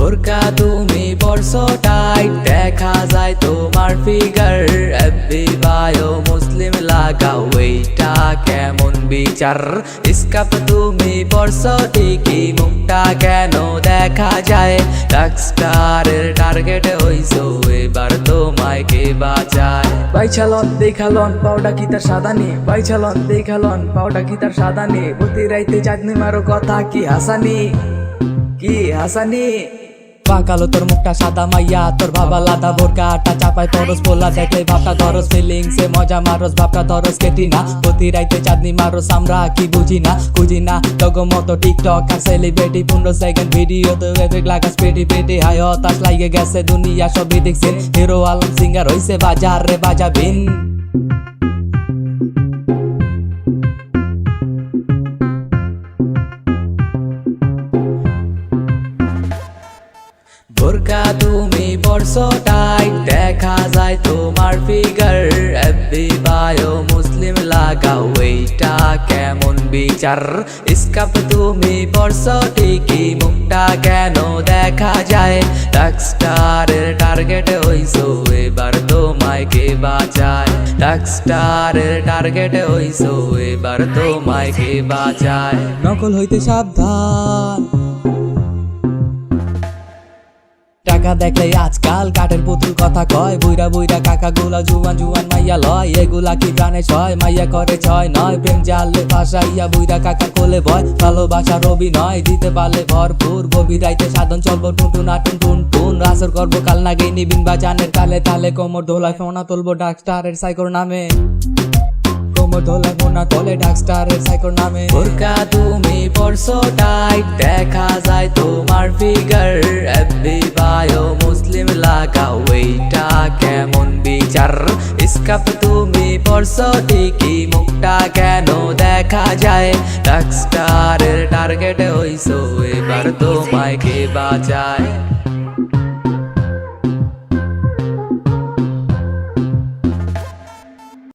বোরকা তুমি পরছো টাইট, দেখা যায় তোমার ফিগার। এফবি বায়ো মুসলিম লাগাও, এইটা কেমন বিচার? স্কার্ফ তুমি পরছো ঠিকই, মুখটা কেন দেখা যায়? রকস্টারের টার্গেট হইছো, এবার তোমায় কে বাঁচায়? বাইছালন দেখালন পাউডা কি তার সাদানি, বাইছালন দেখালন পাউডা কি তার সাদানি। প্রতি রাইতে চাঁদনি মারো কথা কি হাসানি, কি হাসানি। পাকালো তোর মুখটা সাদা মাইয়া, তোর বাবা লাদা বোরকা আটা চাপায় তরস, পোলা দেখলে ভাবটা ধরস, ফিলিংসে মজা মারস, ভাবটা ধরস কেটি না। প্রতি রাইতে চাঁদনি মারস, আমরা কি বুঝি না লগো মতো টিকটক আর সেলিব্রিটি 15 সেকেন্ড ভিডিও তো এফেক্ট লাগাস পেটি পেটি। হাই হতাশ লাগে গেছে দুনিয়া সবই দেখছেন, হিরো আলম সিঙ্গার হইছে বাজার রে বাজাবিন। বোরকা তুমি পরছো টাইট, দেখা যায় তোমার ফিগার। এফবি বায়ো মুসলিম লাগাও, এইটা কেমন বিচার? স্কার্ফ তুমি পরছো ঠিকই, মুখটা কেন দেখা যায়? রকস্টারের টার্গেট হইছো, এবার তোমায় কে বাঁচায়? রকস্টারের টার্গেট হইছো, এবার তোমায় কে বাঁচায়? নকল হইতে সাবধান, টাকা দেখলে আজকাল কাঠের পুতুল কথা কয়। বুইরা বুইরা কাকা গুলা জুয়ান জুয়ান মাইয়া লয়, এগুলা কি প্রাণে ছয়? মাইয়া করে ছয় নয়, প্রেম জালে ফাঁসাইয়া বুইরা কাকা কোলে ভয়। ভালোবাসার অভিনয় দিতে পারলে ভরপুর, গভীর রাইতে সাধন চলবো টুনটুন আটুন টুন টুন। আসর করবো কাল নাগে নিবিন বাজানের তালে তালে, কোমর ধোলায় ফোনা তুলবো ডাকস্টারের সাইকোর নামে, কোমর ধোলায় ফোনা তোলে ডাকস্টারের সাইকোর নামে। বোরকা তুমি পরছো টাইট, দেখা যায় তোমার ফিগার। এফবি বায়ো মুসলিম লাগাও, এইটা কেমন বিচার? স্কার্ফ তুমি পরছো ঠিকই, মুখটা কেন দেখা যায়? রকস্টারের টার্গেট হইছো, এবার তোমায় কে বাঁচায়?